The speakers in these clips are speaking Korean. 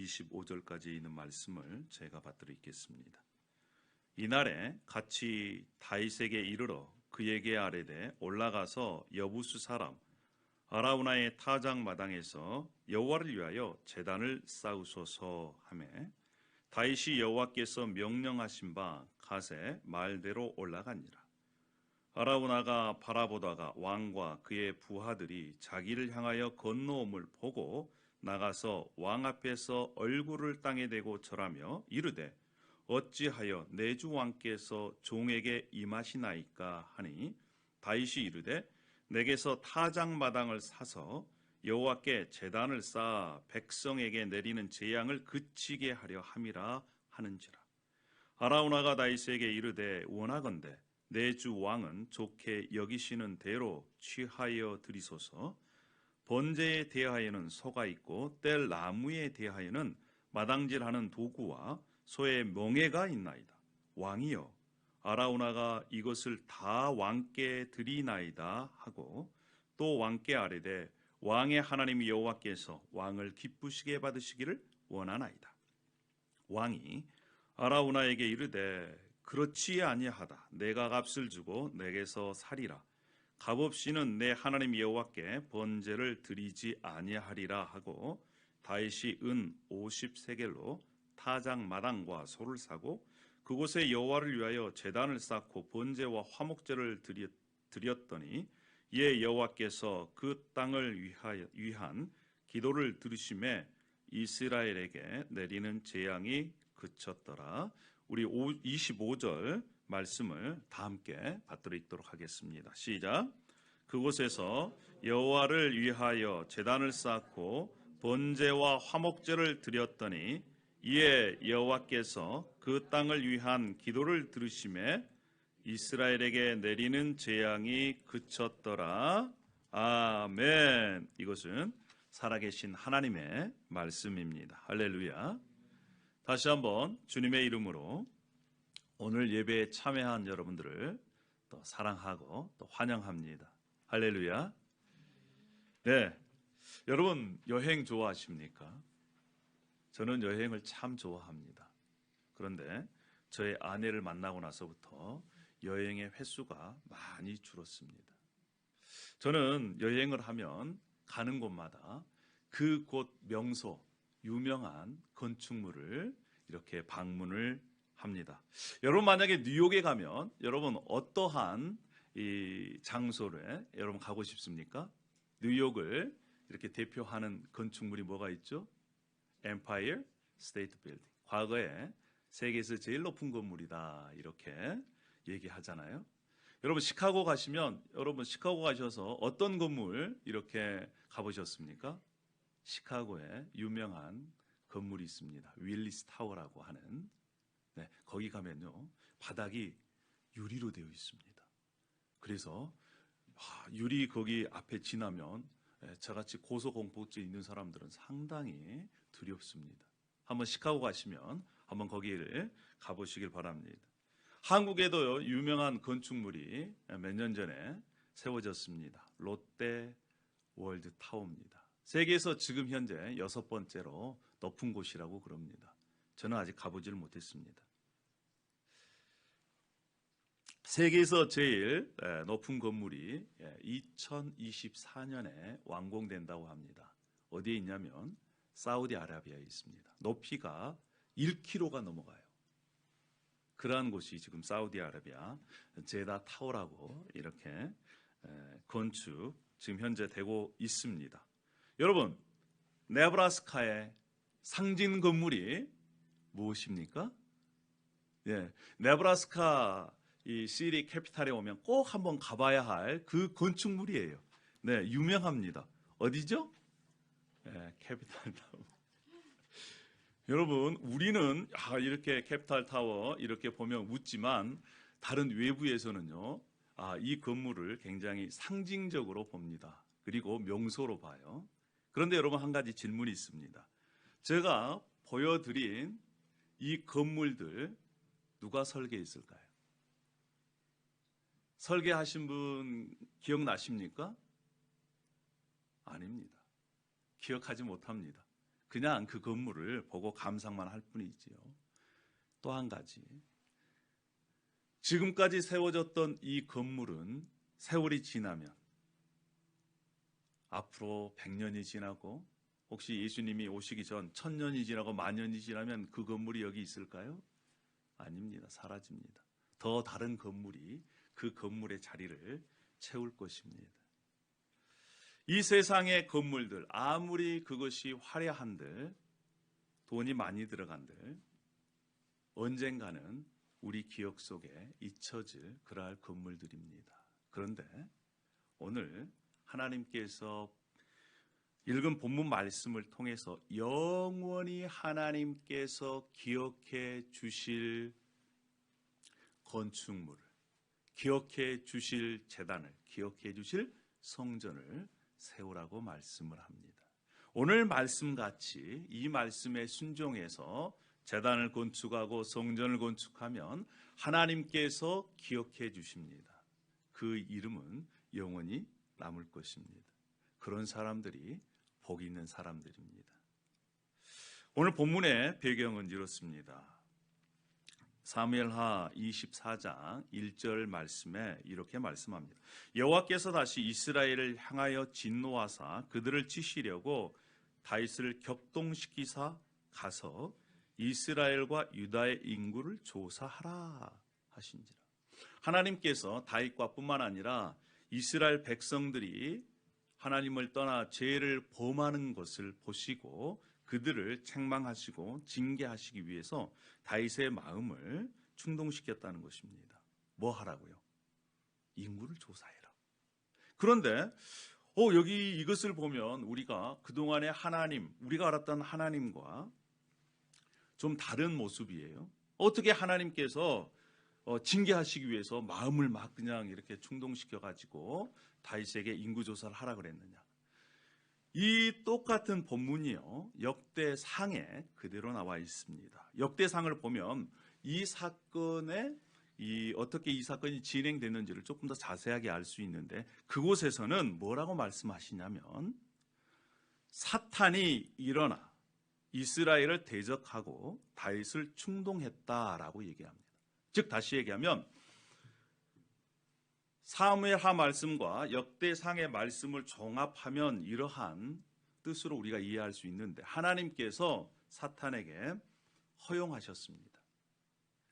25절까지 있는 말씀을 제가 받들어 읽겠습니다. 이날에 같이 다윗에게 이르러 그에게 아뢰되 올라가서 여부수 사람 아라우나의 타작 마당에서 여호와를 위하여 제단을 쌓으소서 하매 다윗이 여호와께서 명령하신 바 갓의 말대로 올라가니라. 아라우나가 바라보다가 왕과 그의 부하들이 자기를 향하여 건너옴을 보고 나가서 왕 앞에서 얼굴을 땅에 대고 절하며 이르되 어찌하여 내 주 왕께서 종에게 임하시나이까 하니 다윗이 이르되 내게서 타작 마당을 사서 여호와께 제단을 쌓아 백성에게 내리는 재앙을 그치게 하려 함이라 하는지라. 아라우나가 다윗에게 이르되 원하건대 내 주 왕은 좋게 여기시는 대로 취하여 드리소서. 번제에 대하여는 소가 있고 뗄 나무에 대하여는 마당질하는 도구와 소의 멍에가 있나이다. 왕이여 아라우나가 이것을 다 왕께 드리나이다 하고 또 왕께 아뢰되 왕의 하나님 여호와께서 왕을 기쁘시게 받으시기를 원하나이다. 왕이 아라우나에게 이르되 그렇지 아니하다. 내가 값을 주고 내게서 사리라. 값없이는 내 하나님 여호와께 번제를 드리지 아니하리라 하고 다윗이 은 50세겔로 타작 마당과 소를 사고 그곳에 여호와를 위하여 제단을 쌓고 번제와 화목제를 드렸더니 이에 여호와께서 그 땅을 위한 기도를 들으심에 이스라엘에게 내리는 재앙이 그쳤더라. 우리 25절 말씀을 다 함께 받들어 읽도록 하겠습니다. 시작. 그곳에서 여호와를 위하여 제단을 쌓고 번제와 화목제를 드렸더니 이에 여호와께서 그 땅을 위한 기도를 들으심에 이스라엘에게 내리는 재앙이 그쳤더라. 아멘. 이것은 살아계신 하나님의 말씀입니다. 할렐루야. 다시 한번 주님의 이름으로 오늘 예배에 참여한 여러분들을 또 사랑하고 또 환영합니다. 할렐루야. 네, 여러분 여행 좋아하십니까? 저는 여행을 참 좋아합니다. 그런데 저의 아내를 만나고 나서부터 여행의 횟수가 많이 줄었습니다. 저는 여행을 하면 가는 곳마다 그 곳 명소, 유명한 건축물을 이렇게 방문을 합니다. 여러분 만약에 뉴욕에 가면 여러분 어떠한 이 장소를 여러분 가고 싶습니까? 뉴욕을 이렇게 대표하는 건축물이 뭐가 있죠? Empire State Building. 과거에 세계에서 제일 높은 건물이다 이렇게 얘기하잖아요. 여러분 시카고 가시면 여러분 시카고 가셔서 어떤 건물 이렇게 가보셨습니까? 시카고에 유명한 건물이 있습니다. 윌리스 타워라고 하는. 네, 거기 가면요 바닥이 유리로 되어 있습니다. 그래서 유리 거기 앞에 지나면 저같이 고소공포증 있는 사람들은 상당히 두렵습니다. 한번 시카고 가시면 한번 거기를 가보시길 바랍니다. 한국에도 유명한 건축물이 몇 년 전에 세워졌습니다. 롯데 월드 타워입니다. 세계에서 지금 현재 6번째로 높은 곳이라고 그럽니다. 저는 아직 가보지를 못했습니다. 세계에서 제일 높은 건물이 2024년에 완공된다고 합니다. 어디에 있냐면 사우디아라비아에 있습니다. 높이가 1km가 넘어가요. 그러한 곳이 지금 사우디아라비아 제다 타워라고 이렇게 건축 지금 현재 되고 있습니다. 여러분, 네브라스카의 상징 건물이 무엇입니까? 예, 네브라스카 이 시리 캐피탈에 오면 꼭 한번 가봐야 할 그 건축물이에요. 네, 유명합니다. 어디죠? 네, 캐피탈 타워. 여러분, 우리는 이렇게 캐피탈 타워 이렇게 보면 웃지만 다른 외부에서는요, 이 건물을 굉장히 상징적으로 봅니다. 그리고 명소로 봐요. 그런데 여러분 한 가지 질문이 있습니다. 제가 보여드린 이 건물들 누가 설계했을까요? 설계하신 분 기억나십니까? 아닙니다. 기억하지 못합니다. 그냥 그 건물을 보고 감상만 할 뿐이지요. 또 한 가지, 지금까지 세워졌던 이 건물은 세월이 지나면, 앞으로 100년이 지나고 혹시 예수님이 오시기 전 1000년이 지나고 만년이 지나면 그 건물이 여기 있을까요? 아닙니다. 사라집니다. 더 다른 건물이 그 건물의 자리를 채울 것입니다. 이 세상의 건물들, 아무리 그것이 화려한들, 돈이 많이 들어간들, 언젠가는 우리 기억 속에 잊혀질 그러할 건물들입니다. 그런데 오늘 하나님께서 읽은 본문 말씀을 통해서 영원히 하나님께서 기억해 주실 건축물을, 기억해 주실 제단을, 기억해 주실 성전을 세우라고 말씀을 합니다. 오늘 말씀같이 이 말씀에 순종해서 제단을 건축하고 성전을 건축하면 하나님께서 기억해 주십니다. 그 이름은 영원히 남을 것입니다. 그런 사람들이 복 있는 사람들입니다. 오늘 본문의 배경은 이렇습니다. 사무엘하 24장 1절 말씀에 이렇게 말씀합니다. 여호와께서 다시 이스라엘을 향하여 진노하사 그들을 치시려고 다윗을 격동시키사 가서 이스라엘과 유다의 인구를 조사하라 하신지라. 하나님께서 다윗과 뿐만 아니라 이스라엘 백성들이 하나님을 떠나 죄를 범하는 것을 보시고 그들을 책망하시고 징계하시기 위해서 다윗의 마음을 충동시켰다는 것입니다. 뭐 하라고요? 인구를 조사해라. 그런데 여기 이것을 보면 우리가 그동안의 하나님, 우리가 알았던 하나님과 좀 다른 모습이에요. 어떻게 하나님께서 징계하시기 위해서 마음을 막 그냥 이렇게 충동시켜가지고 다윗에게 인구조사를 하라 그랬느냐. 이 똑같은 본문이요, 역대상에 그대로 나와 있습니다. 역대상을 보면 이 사건에 어떻게 이 사건이 진행됐는지를 조금 더 자세하게 알 수 있는데, 그곳에서는 뭐라고 말씀하시냐면 사탄이 일어나 이스라엘을 대적하고 다윗을 충동했다라고 얘기합니다. 즉 다시 얘기하면 사무엘하 말씀과 역대상의 말씀을 종합하면 이러한 뜻으로 우리가 이해할 수 있는데, 하나님께서 사탄에게 허용하셨습니다.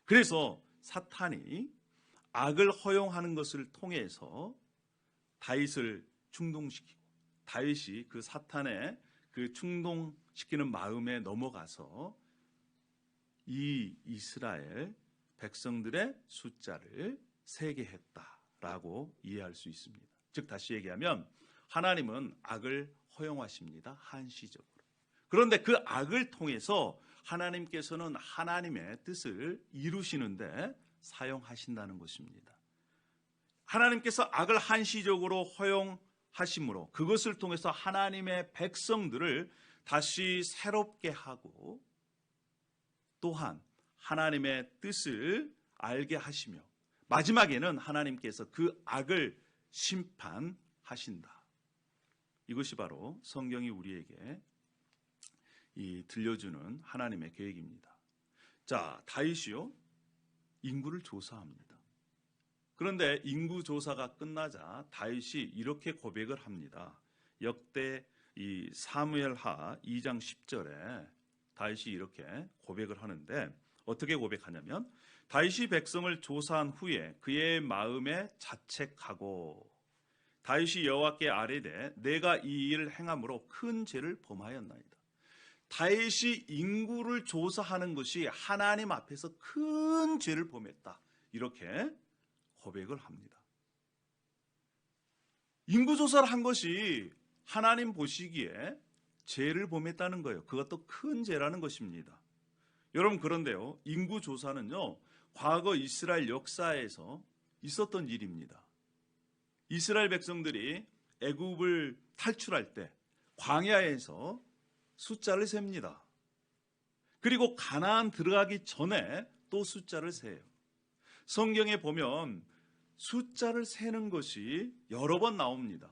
그래서 사탄이 악을 허용하는 것을 통해서 다윗을 충동시키고, 다윗이 그 사탄의 그 충동시키는 마음에 넘어가서 이 이스라엘 백성들의 숫자를 세게 했다라고 이해할 수 있습니다. 즉 다시 얘기하면 하나님은 악을 허용하십니다. 한시적으로. 그런데 그 악을 통해서 하나님께서는 하나님의 뜻을 이루시는데 사용하신다는 것입니다. 하나님께서 악을 한시적으로 허용하심으로 그것을 통해서 하나님의 백성들을 다시 새롭게 하고, 또한 하나님의 뜻을 알게 하시며 마지막에는 하나님께서 그 악을 심판하신다. 이것이 바로 성경이 우리에게 들려주는 하나님의 계획입니다. 자, 다윗이요, 인구를 조사합니다. 그런데 인구 조사가 끝나자 다윗이 이렇게 고백을 합니다. 역대 사무엘하 2장 10절에 다윗이 이렇게 고백을 하는데, 어떻게 고백하냐면 다윗이 백성을 조사한 후에 그의 마음에 자책하고 다윗이 여호와께 아뢰되 내가 이 일을 행함으로 큰 죄를 범하였나이다. 다윗이 인구를 조사하는 것이 하나님 앞에서 큰 죄를 범했다, 이렇게 고백을 합니다. 인구조사를 한 것이 하나님 보시기에 죄를 범했다는 거예요. 그것도 큰 죄라는 것입니다. 여러분, 그런데요, 인구조사는요, 과거 이스라엘 역사에서 있었던 일입니다. 이스라엘 백성들이 애굽을 탈출할 때 광야에서 숫자를 셉니다. 그리고 가나안 들어가기 전에 또 숫자를 세요. 성경에 보면 숫자를 세는 것이 여러 번 나옵니다.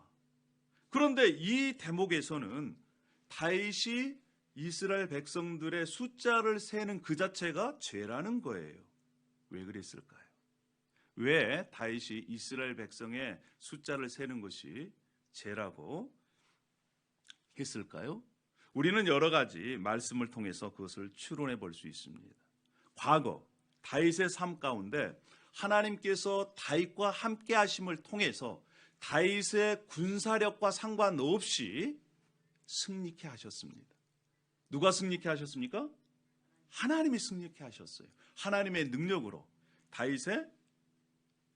그런데 이 대목에서는 다윗이 이스라엘 백성들의 숫자를 세는 그 자체가 죄라는 거예요. 왜 그랬을까요? 왜 다윗이 이스라엘 백성의 숫자를 세는 것이 죄라고 했을까요? 우리는 여러 가지 말씀을 통해서 그것을 추론해 볼 수 있습니다. 과거 다윗의 삶 가운데 하나님께서 다윗과 함께 하심을 통해서 다윗의 군사력과 상관없이 승리케 하셨습니다. 누가 승리케 하셨습니까? 하나님이 승리케 하셨어요. 하나님의 능력으로 다윗의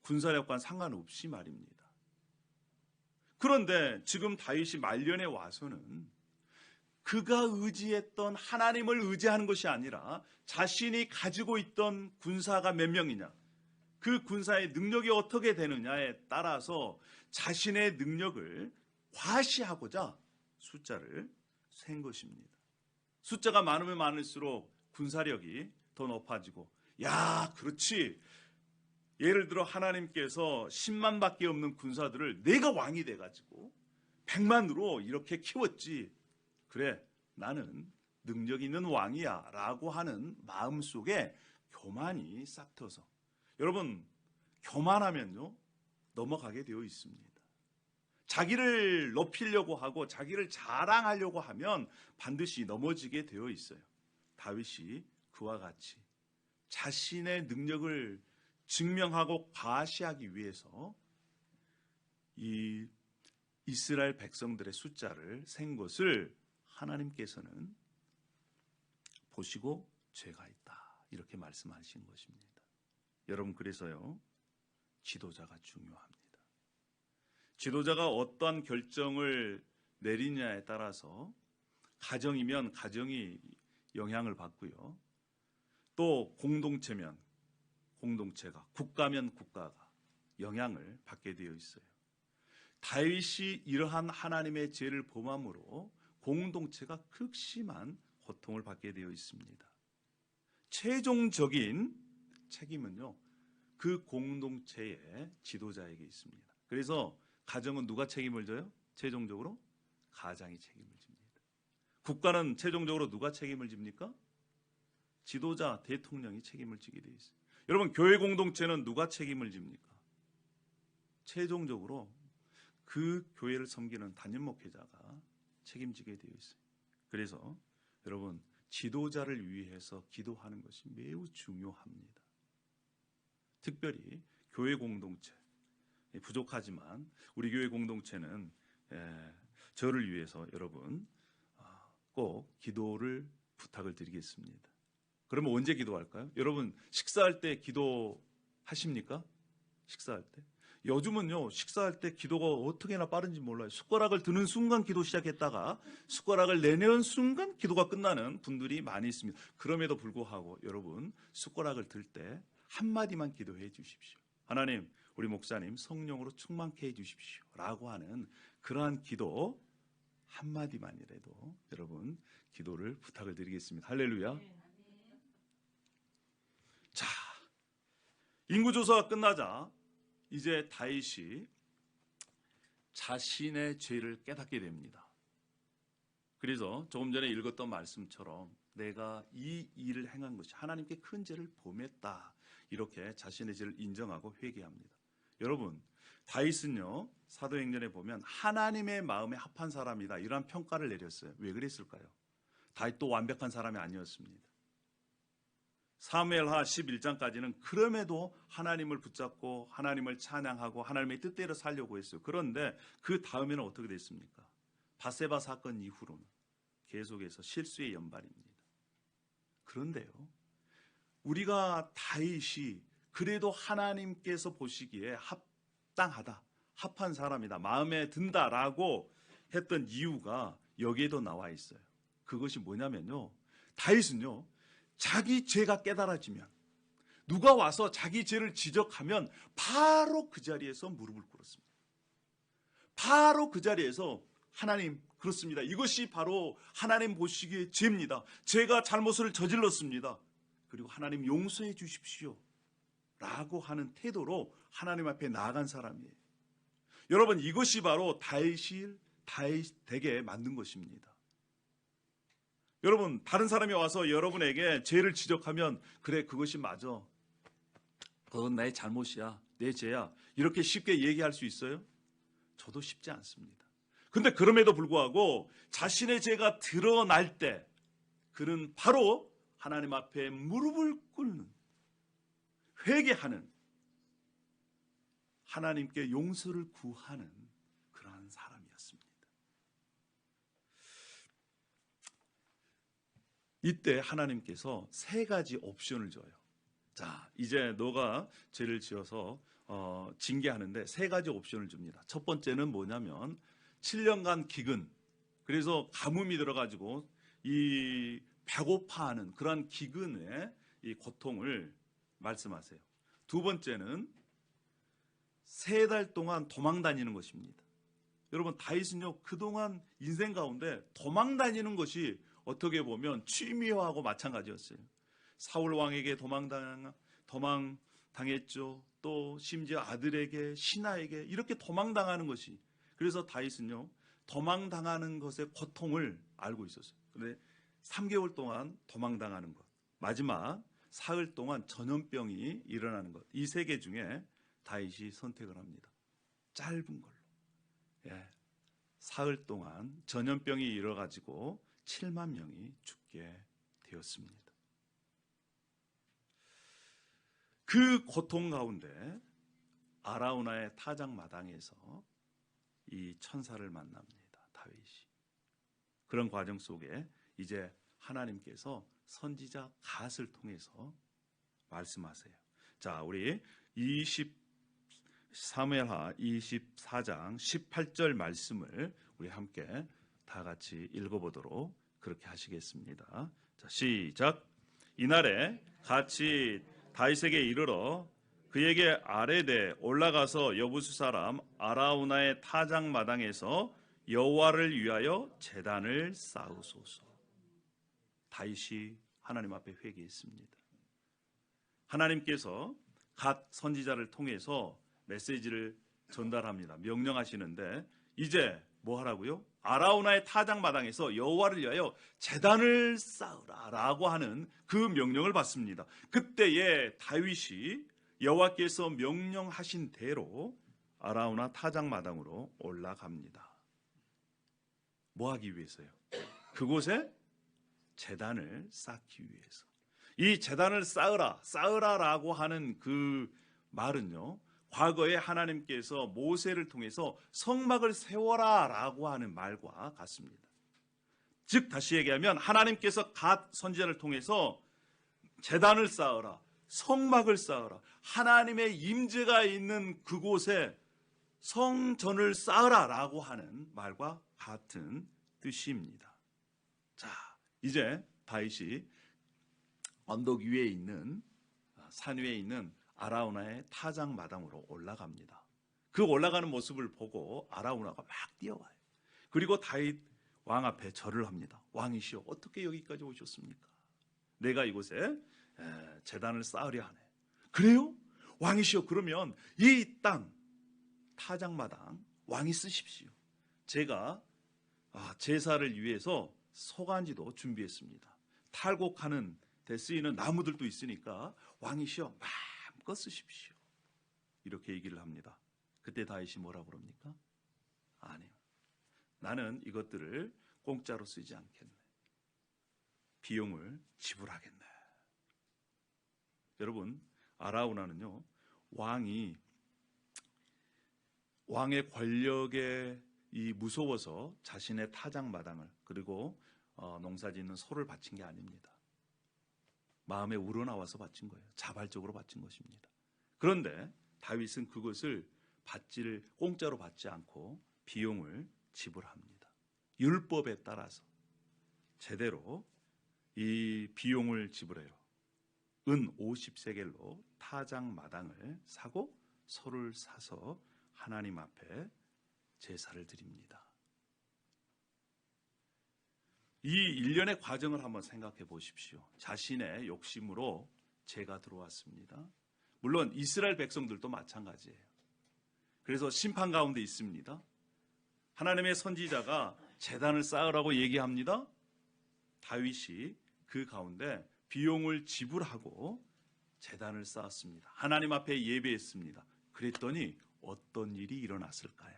군사력과 상관없이 말입니다. 그런데 지금 다윗이 말년에 와서는 그가 의지했던 하나님을 의지하는 것이 아니라 자신이 가지고 있던 군사가 몇 명이냐, 그 군사의 능력이 어떻게 되느냐에 따라서 자신의 능력을 과시하고자 숫자를 센 것입니다. 숫자가 많으면 많을수록 군사력이 더 높아지고, 야, 그렇지, 예를 들어 하나님께서 10만밖에 없는 군사들을 내가 왕이 돼가지고 100만으로 이렇게 키웠지, 그래, 나는 능력 있는 왕이야 라고 하는 마음속에 교만이 싹트어서, 여러분, 교만하면요 넘어가게 되어 있습니다. 자기를 높이려고 하고 자기를 자랑하려고 하면 반드시 넘어지게 되어 있어요. 다윗이 그와 같이 자신의 능력을 증명하고 과시하기 위해서 이 이스라엘 백성들의 숫자를 센 것을 하나님께서는 보시고 죄가 있다, 이렇게 말씀하신 것입니다. 여러분, 그래서요 지도자가 중요합니다. 지도자가 어떠한 결정을 내리냐에 따라서 가정이면 가정이 영향을 받고요, 또 공동체면 공동체가, 국가면 국가가 영향을 받게 되어 있어요. 다윗이 이러한 하나님의 죄를 범함으로 공동체가 극심한 고통을 받게 되어 있습니다. 최종적인 책임은요 그 공동체의 지도자에게 있습니다. 그래서 가정은 누가 책임을 져요? 최종적으로 가장이 책임을 집니다. 국가는 최종적으로 누가 책임을 집니까? 지도자, 대통령이 책임을 지게 되어 있어요. 여러분, 교회 공동체는 누가 책임을 집니까? 최종적으로 그 교회를 섬기는 담임 목회자가 책임지게 되어 있어요. 그래서 여러분, 지도자를 위해서 기도하는 것이 매우 중요합니다. 특별히 교회 공동체, 부족하지만 우리 교회 공동체는 저를 위해서 여러분 꼭 기도를 부탁을 드리겠습니다. 그러면 언제 기도할까요? 여러분, 식사할 때 기도하십니까? 식사할 때? 요즘은요 식사할 때 기도가 어떻게나 빠른지 몰라요. 숟가락을 드는 순간 기도 시작했다가 숟가락을 내놓은 순간 기도가 끝나는 분들이 많이 있습니다. 그럼에도 불구하고 여러분, 숟가락을 들 때 한마디만 기도해 주십시오. 하나님, 우리 목사님 성령으로 충만케 해 주십시오 라고 하는 그러한 기도 한마디만이라도 여러분 기도를 부탁을 드리겠습니다. 할렐루야. 자, 인구조사가 끝나자 이제 다윗이 자신의 죄를 깨닫게 됩니다. 그래서 조금 전에 읽었던 말씀처럼 내가 이 일을 행한 것이 하나님께 큰 죄를 범했다, 이렇게 자신의 죄를 인정하고 회개합니다. 여러분, 다윗은요 사도행전에 보면 하나님의 마음에 합한 사람이다, 이러한 평가를 내렸어요. 왜 그랬을까요? 다윗도 완벽한 사람이 아니었습니다. 사무엘하 11장까지는 그럼에도 하나님을 붙잡고 하나님을 찬양하고 하나님의 뜻대로 살려고 했어요. 그런데 그 다음에는 어떻게 됐습니까? 밧세바 사건 이후로는 계속해서 실수의 연발입니다. 그런데요, 우리가 다윗이 그래도 하나님께서 보시기에 합당하다, 합한 사람이다, 마음에 든다라고 했던 이유가 여기에도 나와 있어요. 그것이 뭐냐면요, 다윗은요 자기 죄가 깨달아지면, 누가 와서 자기 죄를 지적하면 바로 그 자리에서 무릎을 꿇었습니다. 바로 그 자리에서 하나님, 그렇습니다, 이것이 바로 하나님 보시기에 죄입니다, 제가 잘못을 저질렀습니다, 그리고 하나님 용서해 주십시오 라고 하는 태도로 하나님 앞에 나아간 사람이에요. 여러분, 이것이 바로 다윗이 다윗 되게 만든 것입니다. 여러분, 다른 사람이 와서 여러분에게 죄를 지적하면 그래, 그것이 맞아, 그건 나의 잘못이야, 내 죄야, 이렇게 쉽게 얘기할 수 있어요? 저도 쉽지 않습니다. 근데 그럼에도 불구하고 자신의 죄가 드러날 때 그는 바로 하나님 앞에 무릎을 꿇는, 회개하는, 하나님께 용서를 구하는 그러한 사람이었습니다. 이때 하나님께서 세 가지 옵션을 줘요. 자, 이제 너가 죄를 지어서 징계하는데 세 가지 옵션을 줍니다. 첫 번째는 뭐냐면 7년간 기근, 그래서 가뭄이 들어가지고 이 배고파하는 그러한 기근의 이 고통을 말씀하세요. 두 번째는 3달 동안 도망 다니는 것입니다. 여러분, 다윗은요 그동안 인생 가운데 도망 다니는 것이 어떻게 보면 취미화하고 마찬가지였어요. 사울 왕에게 도망당했죠. 또 심지어 아들에게, 신하에게 이렇게 도망당하는 것이, 그래서 다윗은요 도망당하는 것의 고통을 알고 있었어요. 그런데 3개월 동안 도망당하는 것, 마지막 사흘 동안 전염병이 일어나는 것, 이 3개 중에 다윗이 선택을 합니다. 짧은 걸로. 사흘 동안 전염병이 일어가지고 7만 명이 죽게 되었습니다. 그 고통 가운데 아라우나의 타작 마당에서 이 천사를 만납니다. 다윗이. 그런 과정 속에 이제 하나님께서 선지자 갓을 통해서 말씀하세요. 자, 우리 사무엘하 24장 18절 말씀을 우리 함께 다 같이 읽어보도록 그렇게 하시겠습니다. 자, 시작. 이날에 갓이 다윗에게 이르러 그에게 아뢰되 올라가서 여부수 사람 아라우나의 타작 마당에서 여호와를 위하여 제단을 쌓으소서. 다윗이 하나님 앞에 회개했습니다. 하나님께서 갓 선지자를 통해서 메시지를 전달합니다. 명령하시는데 이제 뭐 하라고요? 아라우나의 타작 마당에서 여호와를 위하여 제단을 쌓으라라고 하는 그 명령을 받습니다. 그때에 다윗이 여호와께서 명령하신 대로 아라우나 타작 마당으로 올라갑니다. 뭐 하기 위해서요? 그곳에 제단을 쌓기 위해서. 이 제단을 쌓으라라고 하는 그 말은요, 과거에 하나님께서 모세를 통해서 성막을 세워라라고 하는 말과 같습니다. 즉 다시 얘기하면 하나님께서 갓 선지자를 통해서 제단을 쌓으라, 성막을 쌓으라, 하나님의 임재가 있는 그곳에 성전을 쌓으라라고 하는 말과 같은 뜻입니다. 자, 이제 다윗이 언덕 위에 있는, 산 위에 있는 아라우나의 타작 마당으로 올라갑니다. 그 올라가는 모습을 보고 아라우나가 막 뛰어와요. 그리고 다윗 왕 앞에 절을 합니다. 왕이시여, 어떻게 여기까지 오셨습니까? 내가 이곳에 제단을 쌓으려 하네. 그래요? 왕이시여, 그러면 이 땅 타작 마당 왕이 쓰십시오. 제가 제사를 위해서 소간지도 준비했습니다. 탈곡하는 데 쓰이는 나무들도 있으니까 왕이시여 마음껏 쓰십시오. 이렇게 얘기를 합니다. 그때 다윗이 뭐라고 그럽니까? 아니요, 나는 이것들을 공짜로 쓰지 않겠네. 비용을 지불하겠네. 여러분, 아라우나는요, 왕의 권력에 무서워서 자신의 타작 마당을, 그리고 농사짓는 소를 바친 게 아닙니다. 마음에 우러나와서 바친 거예요. 자발적으로 바친 것입니다. 그런데 다윗은 그것을 공짜로 받지 않고 비용을 지불합니다. 율법에 따라서 제대로 이 비용을 지불해요. 은 50세겔로 타작 마당을 사고 소를 사서 하나님 앞에 제사를 드립니다. 이 일련의 과정을 한번 생각해 보십시오. 자신의 욕심으로 죄가 들어왔습니다. 물론 이스라엘 백성들도 마찬가지예요. 그래서 심판 가운데 있습니다. 하나님의 선지자가 제단을 쌓으라고 얘기합니다. 다윗이 그 가운데 비용을 지불하고 제단을 쌓았습니다. 하나님 앞에 예배했습니다. 그랬더니 어떤 일이 일어났을까요?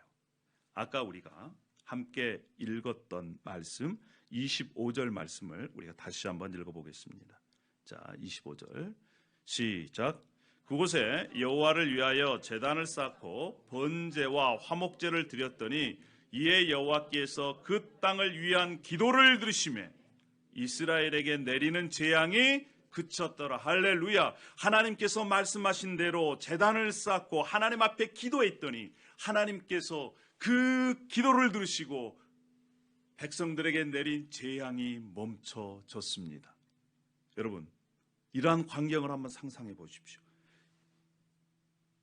아까 우리가 함께 읽었던 말씀 25절 말씀을 우리가 다시 한번 읽어보겠습니다. 자, 25절 시작. 그곳에 여호와를 위하여 제단을 쌓고 번제와 화목제를 드렸더니 이에 여호와께서 그 땅을 위한 기도를 들으시매 이스라엘에게 내리는 재앙이 그쳤더라. 할렐루야. 하나님께서 말씀하신 대로 제단을 쌓고 하나님 앞에 기도했더니 하나님께서 그 기도를 들으시고 백성들에게 내린 재앙이 멈춰졌습니다. 여러분, 이러한 광경을 한번 상상해 보십시오.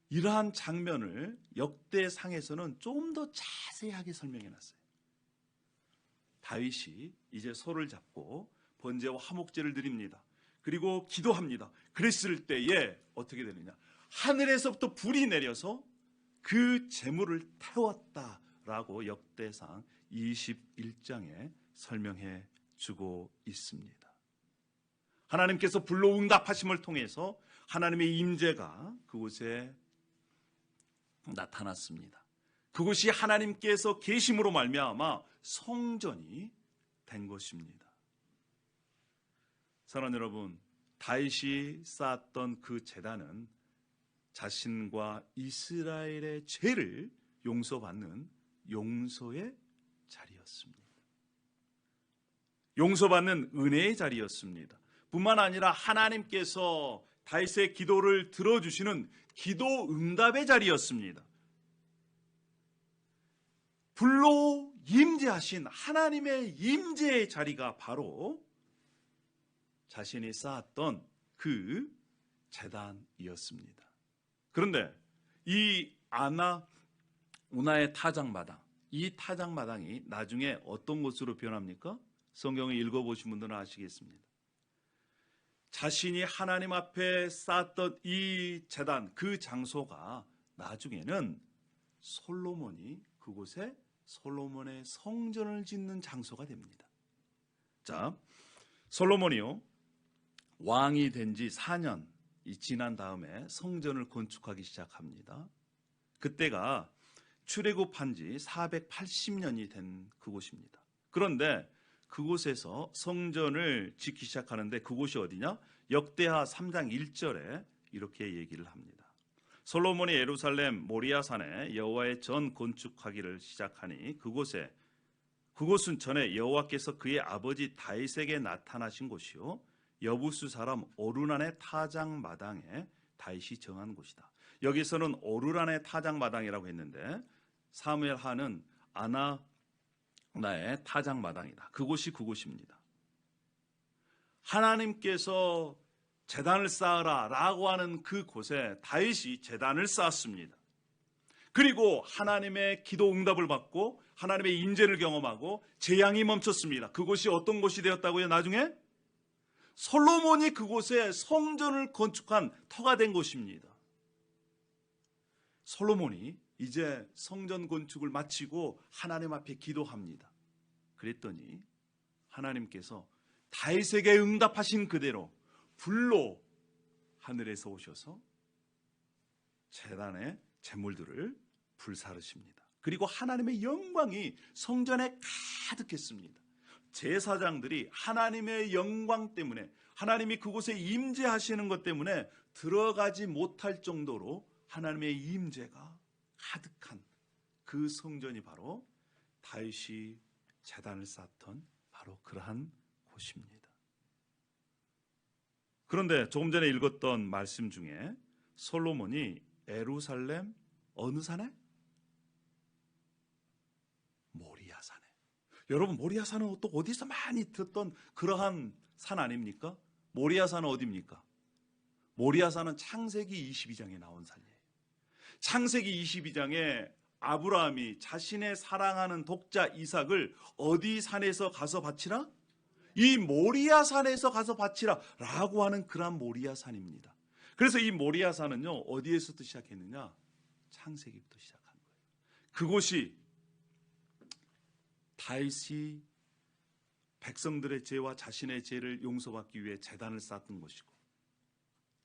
이러한 장면을 역대상에서는 좀 더 자세하게 설명해 놨어요. 다윗이 이제 소를 잡고 번제와 화목제를 드립니다. 그리고 기도합니다. 그랬을 때에 어떻게 되느냐? 하늘에서부터 불이 내려서 그 제물을 태웠다라고 역대상 21장에 설명해 주고 있습니다. 하나님께서 불로 응답하심을 통해서 하나님의 임재가 그곳에 나타났습니다. 그곳이 하나님께서 계심으로 말미암아 성전이 된 것입니다. 사랑하는 여러분, 다윗이 쌓았던 그 제단은 자신과 이스라엘의 죄를 용서받는 용서의 자리였습니다. 용서받는 은혜의 자리였습니다. 뿐만 아니라 하나님께서 다윗의 기도를 들어주시는 기도 응답의 자리였습니다. 불로 임재하신 하나님의 임재의 자리가 바로 자신이 쌓았던 그 제단이었습니다. 그런데 이 운하의 타작마당, 이 타작마당이 나중에 어떤 곳으로 변합니까? 성경을 읽어보신 분들은 아시겠습니다. 자신이 하나님 앞에 쌓았던 이 제단, 그 장소가 나중에는 솔로몬이 그곳에 솔로몬의 성전을 짓는 장소가 됩니다. 자, 솔로몬이요, 왕이 된 지 4년 지난 다음에 성전을 건축하기 시작합니다. 그때가 출애굽한 지 480년이 된 그곳입니다. 그런데 그곳에서 성전을 짓기 시작하는데 그곳이 어디냐? 역대하 3장 1절에 이렇게 얘기를 합니다. 솔로몬이 예루살렘 모리아산에 여호와의 전 건축하기를 시작하니 그곳은 전에 여호와께서 그의 아버지 다윗에게 나타나신 곳이요 여부수 사람 오르난의 타작마당에 다윗이 정한 곳이다. 여기서는 오르난의 타작마당이라고 했는데 사무엘하는 아나나의 타작마당이다. 그곳이 그곳입니다. 하나님께서 제단을 쌓으라 라고 하는 그곳에 다윗이 제단을 쌓았습니다. 그리고 하나님의 기도 응답을 받고 하나님의 임재를 경험하고 재앙이 멈췄습니다. 그곳이 어떤 곳이 되었다고요? 나중에 솔로몬이 그곳에 성전을 건축한 터가 된 곳입니다. 솔로몬이 이제 성전 건축을 마치고 하나님 앞에 기도합니다. 그랬더니 하나님께서 다윗에게 응답하신 그대로 불로 하늘에서 오셔서 제단의 제물들을 불사르십니다. 그리고 하나님의 영광이 성전에 가득했습니다. 제사장들이 하나님의 영광 때문에 하나님이 그곳에 임재하시는 것 때문에 들어가지 못할 정도로 하나님의 임재가 가득한 그 성전이 바로 다윗이 제단을 쌓던 바로 그러한 곳입니다. 그런데 조금 전에 읽었던 말씀 중에 솔로몬이 예루살렘 어느 산에? 모리아산에. 여러분, 모리아산은 또 어디서 많이 듣던 그러한 산 아닙니까? 모리아산은 어디입니까? 모리아산은 창세기 22장에 나온 산이에요. 창세기 22장에 아브라함이 자신의 사랑하는 독자 이삭을 어디 산에서 가서 바치라? 이 모리아산에서 가서 바치라 라고 하는 그러한 모리아산입니다. 그래서 이 모리아산은요, 어디에서부터 시작했느냐? 창세기부터 시작한 거예요. 그곳이 다윗이 백성들의 죄와 자신의 죄를 용서받기 위해 제단을 쌓았던 것이고,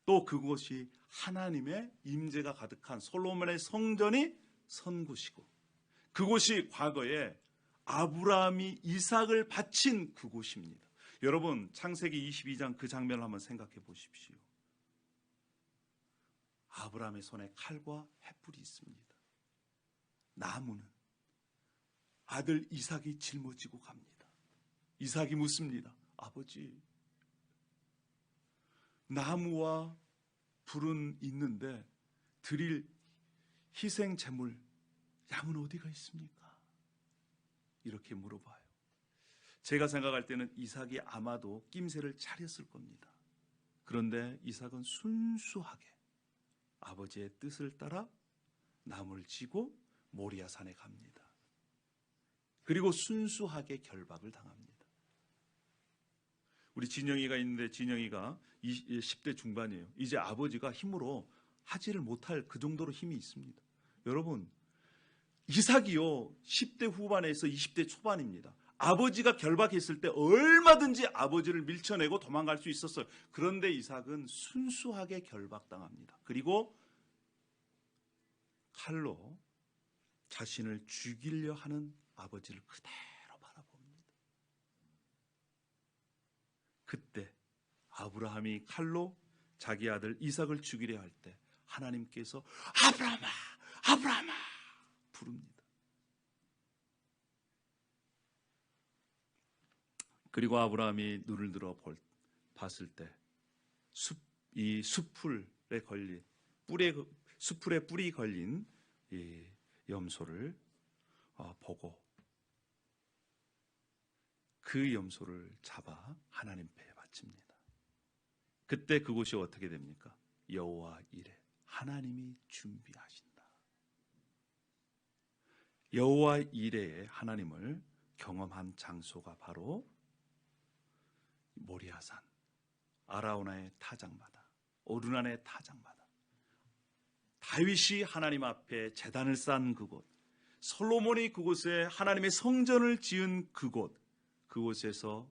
또 그곳이 하나님의 임재가 가득한 솔로몬의 성전이 선 곳이고, 그곳이 과거에 아브라함이 이삭을 바친 그곳입니다. 여러분, 창세기 22장 그 장면을 한번 생각해 보십시오. 아브라함의 손에 칼과 횃불이 있습니다. 나무는 아들 이삭이 짊어지고 갑니다. 이삭이 묻습니다. 아버지, 나무와 불은 있는데 드릴 희생 제물 양은 어디가 있습니까? 이렇게 물어봐요. 제가 생각할 때는 이삭이 아마도 낌새를 차렸을 겁니다. 그런데 이삭은 순수하게 아버지의 뜻을 따라 나무를 지고 모리아산에 갑니다. 그리고 순수하게 결박을 당합니다. 우리 진영이가 있는데, 진영이가 10대 중반이에요. 이제 아버지가 힘으로 하지를 못할 그 정도로 힘이 있습니다. 여러분, 이삭이요 10대 후반에서 20대 초반입니다. 아버지가 결박했을 때 얼마든지 아버지를 밀쳐내고 도망갈 수 있었어요. 그런데 이삭은 순수하게 결박당합니다. 그리고 칼로 자신을 죽이려 하는 아버지를 그대로 바라봅니다. 그때 아브라함이 칼로 자기 아들 이삭을 죽이려 할 때 하나님께서 아브라함아, 아브라함아 부릅니다. 그리고 아브라함이 눈을 들어 봤을 때 이 숯불에 걸린 숯불에 뿔이 걸린 이 염소를 보고 그 염소를 잡아 하나님 배에 바칩니다. 그때 그곳이 어떻게 됩니까? 여호와 이레, 하나님이 준비하신다. 여호와 이레의 하나님을 경험한 장소가 바로 모리아산, 아라우나의 타작마다, 오르난의 타작마다, 다윗이 하나님 앞에 제단을 쌓은 그곳, 솔로몬이 그곳에 하나님의 성전을 지은 그곳에서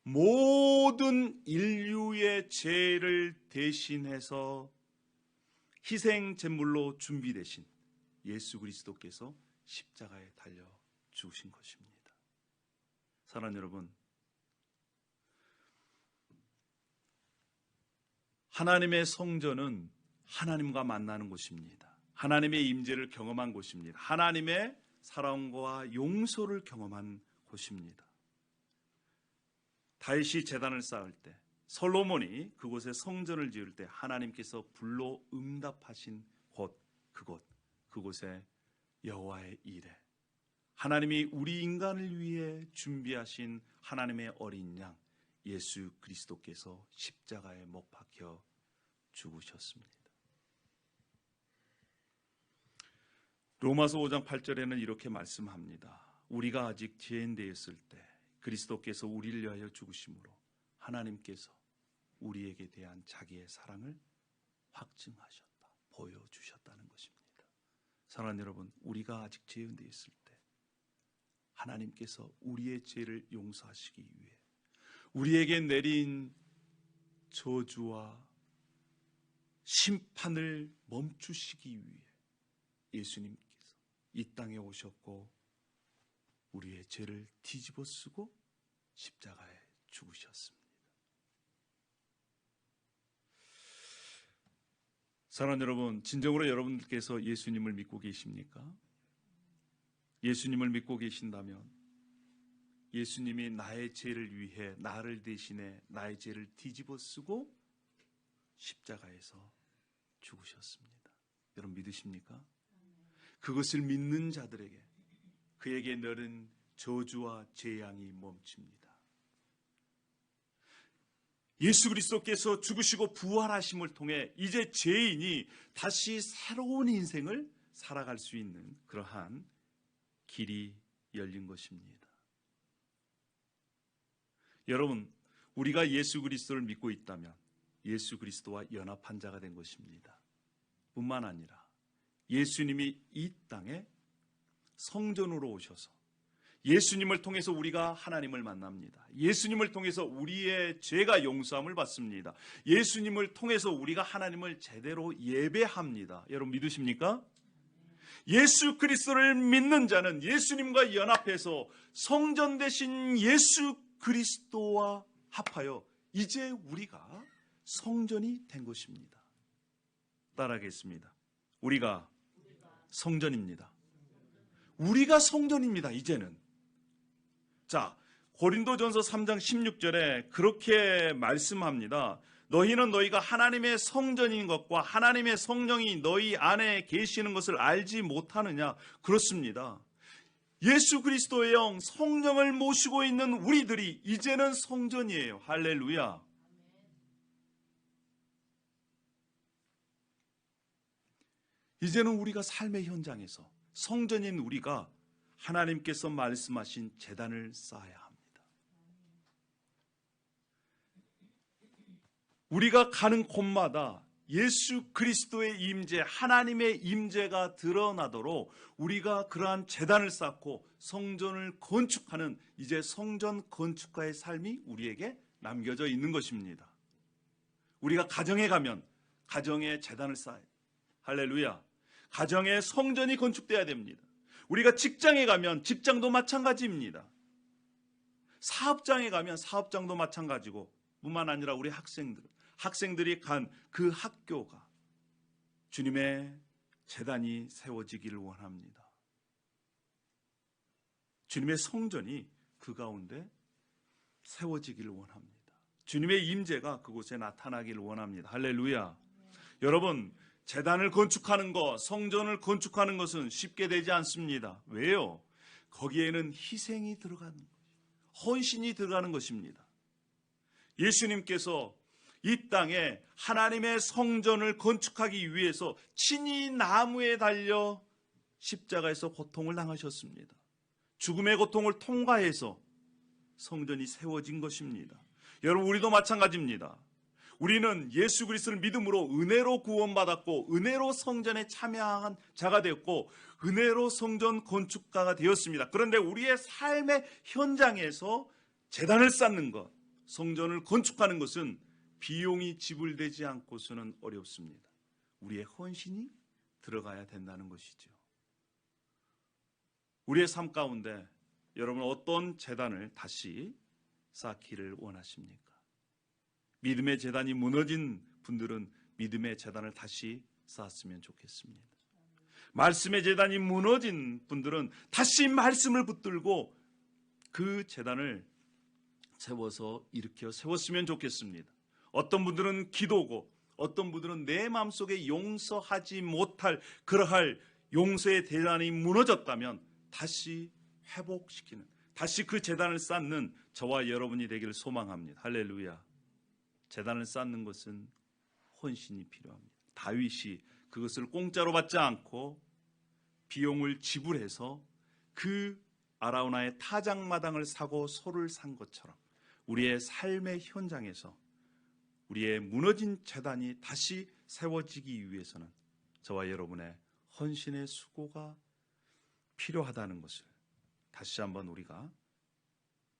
모든 인류의 죄를 대신해서 희생 제물로 준비되신 예수 그리스도께서 십자가에 달려 죽으신 것입니다. 사랑하는 여러분, 하나님의 성전은 하나님과 만나는 곳입니다. 하나님의 임재를 경험한 곳입니다. 하나님의 사랑과 용서를 경험한 곳입니다. 다윗이 제단을 쌓을 때, 솔로몬이 그곳에 성전을 지을 때 하나님께서 불로 응답하신 그곳에 여호와의 이레, 하나님이 우리 인간을 위해 준비하신 하나님의 어린 양 예수 그리스도께서 십자가에 못 박혀 죽으셨습니다. 로마서 5장 8절에는 이렇게 말씀합니다. 우리가 아직 죄인 되었을 때 그리스도께서 우리를 위하여 죽으심으로 하나님께서 우리에게 대한 자기의 사랑을 확증하셨다, 보여주셨다는 것입니다. 사랑하는 여러분, 우리가 아직 죄인 되었을 때 하나님께서 우리의 죄를 용서하시기 위해 우리에게 내린 저주와 심판을 멈추시기 위해 예수님께서 이 땅에 오셨고 우리의 죄를 뒤집어 쓰고 십자가에 죽으셨습니다. 사랑하는 여러분, 진정으로 여러분들께서 예수님을 믿고 계십니까? 예수님을 믿고 계신다면 예수님이 나의 죄를 위해 나를 대신해 나의 죄를 뒤집어 쓰고 십자가에서 죽으셨습니다. 여러분 믿으십니까? 그것을 믿는 자들에게 그에게 내린 저주와 재앙이 멈춥니다. 예수 그리스도께서 죽으시고 부활하심을 통해 이제 죄인이 다시 새로운 인생을 살아갈 수 있는 그러한 길이 열린 것입니다. 여러분, 우리가 예수 그리스도를 믿고 있다면 예수 그리스도와 연합한 자가 된 것입니다. 뿐만 아니라 예수님이 이 땅에 성전으로 오셔서 예수님을 통해서 우리가 하나님을 만납니다. 예수님을 통해서 우리의 죄가 용서함을 받습니다. 예수님을 통해서 우리가 하나님을 제대로 예배합니다. 여러분 믿으십니까? 예수 그리스도를 믿는 자는 예수님과 연합해서 성전 되신 예수 그리스도와 합하여 이제 우리가 성전이 된 것입니다. 따라하겠습니다. 우리가 성전입니다. 우리가 성전입니다. 이제는. 자, 고린도전서 3장 16절에 그렇게 말씀합니다. 너희는 너희가 하나님의 성전인 것과 하나님의 성령이 너희 안에 계시는 것을 알지 못하느냐? 그렇습니다. 예수 그리스도의 영 성령을 모시고 있는 우리들이 이제는 성전이에요. 할렐루야. 이제는 우리가 삶의 현장에서 성전인 우리가 하나님께서 말씀하신 제단을 쌓아야 합니다. 우리가 가는 곳마다 예수 그리스도의 임재, 하나님의 임재가 드러나도록 우리가 그러한 제단을 쌓고 성전을 건축하는 이제 성전 건축가의 삶이 우리에게 남겨져 있는 것입니다. 우리가 가정에 가면 가정에 제단을 쌓아요. 할렐루야. 가정에 성전이 건축돼야 됩니다. 우리가 직장에 가면 직장도 마찬가지입니다. 사업장에 가면 사업장도 마찬가지고 뿐만 아니라 우리 학생들이 간 그 학교가 주님의 제단이 세워지기를 원합니다. 주님의 성전이 그 가운데 세워지기를 원합니다. 주님의 임재가 그곳에 나타나기를 원합니다. 할렐루야. 여러분, 제단을 건축하는 것, 성전을 건축하는 것은 쉽게 되지 않습니다. 왜요? 거기에는 희생이 들어가는 것, 헌신이 들어가는 것입니다. 예수님께서 이 땅에 하나님의 성전을 건축하기 위해서 친히 나무에 달려 십자가에서 고통을 당하셨습니다. 죽음의 고통을 통과해서 성전이 세워진 것입니다. 여러분, 우리도 마찬가지입니다. 우리는 예수 그리스도를 믿음으로 은혜로 구원받았고 은혜로 성전에 참여한 자가 되었고 은혜로 성전 건축가가 되었습니다. 그런데 우리의 삶의 현장에서 제단을 쌓는 것, 성전을 건축하는 것은 비용이 지불되지 않고서는 어렵습니다. 우리의 헌신이 들어가야 된다는 것이죠. 우리의 삶 가운데 여러분 어떤 제단을 다시 쌓기를 원하십니까? 믿음의 제단이 무너진 분들은 믿음의 제단을 다시 쌓았으면 좋겠습니다. 말씀의 제단이 무너진 분들은 다시 말씀을 붙들고 그 제단을 일으켜 세웠으면 좋겠습니다. 어떤 분들은 기도고 어떤 분들은 내 마음속에 용서하지 못할 그러할 용서의 제단이 무너졌다면 다시 회복시키는, 다시 그 제단을 쌓는 저와 여러분이 되기를 소망합니다. 할렐루야. 제단을 쌓는 것은 헌신이 필요합니다. 다윗이 그것을 공짜로 받지 않고 비용을 지불해서 그 아라우나의 타작마당을 사고 소를 산 것처럼 우리의 삶의 현장에서 우리의 무너진 제단이 다시 세워지기 위해서는 저와 여러분의 헌신의 수고가 필요하다는 것을 다시 한번 우리가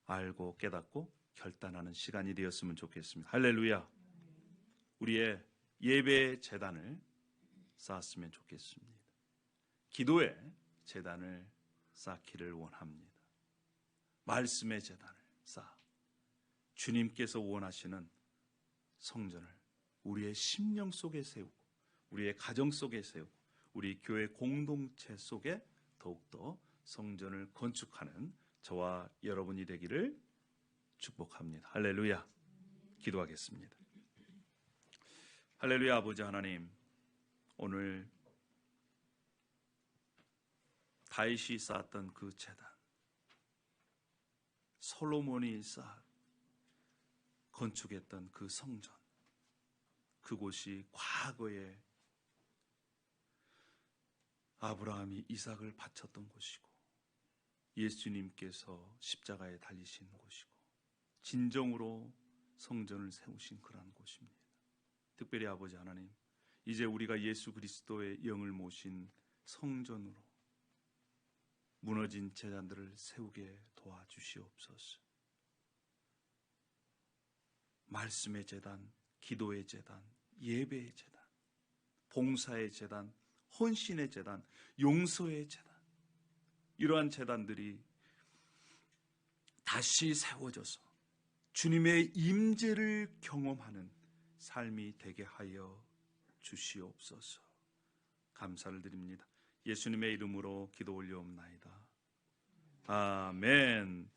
알고 깨닫고 결단하는 시간이 되었으면 좋겠습니다. 할렐루야. 우리의 예배의 제단을 쌓았으면 좋겠습니다. 기도의 제단을 쌓기를 원합니다. 말씀의 제단을 쌓아 주님께서 원하시는 성전을 우리의 심령 속에 세우고 우리의 가정 속에 세우고 우리 교회 공동체 속에 더욱더 성전을 건축하는 저와 여러분이 되기를 축복합니다. 할렐루야. 기도하겠습니다. 할렐루야. 아버지 하나님, 오늘 다윗이 쌓았던 그 제단, 솔로몬이 건축했던 그 성전, 그곳이 과거에 아브라함이 이삭을 바쳤던 곳이고 예수님께서 십자가에 달리신 곳이고 진정으로 성전을 세우신 그러한 곳입니다. 특별히 아버지 하나님, 이제 우리가 예수 그리스도의 영을 모신 성전으로 무너진 제단들을 세우게 도와주시옵소서. 말씀의 제단, 기도의 제단, 예배의 제단, 봉사의 제단, 헌신의 제단, 용서의 제단, 이러한 제단들이 다시 세워져서 주님의 임재를 경험하는 삶이 되게 하여 주시옵소서. 감사를 드립니다. 예수님의 이름으로 기도 올려옵나이다. 아멘.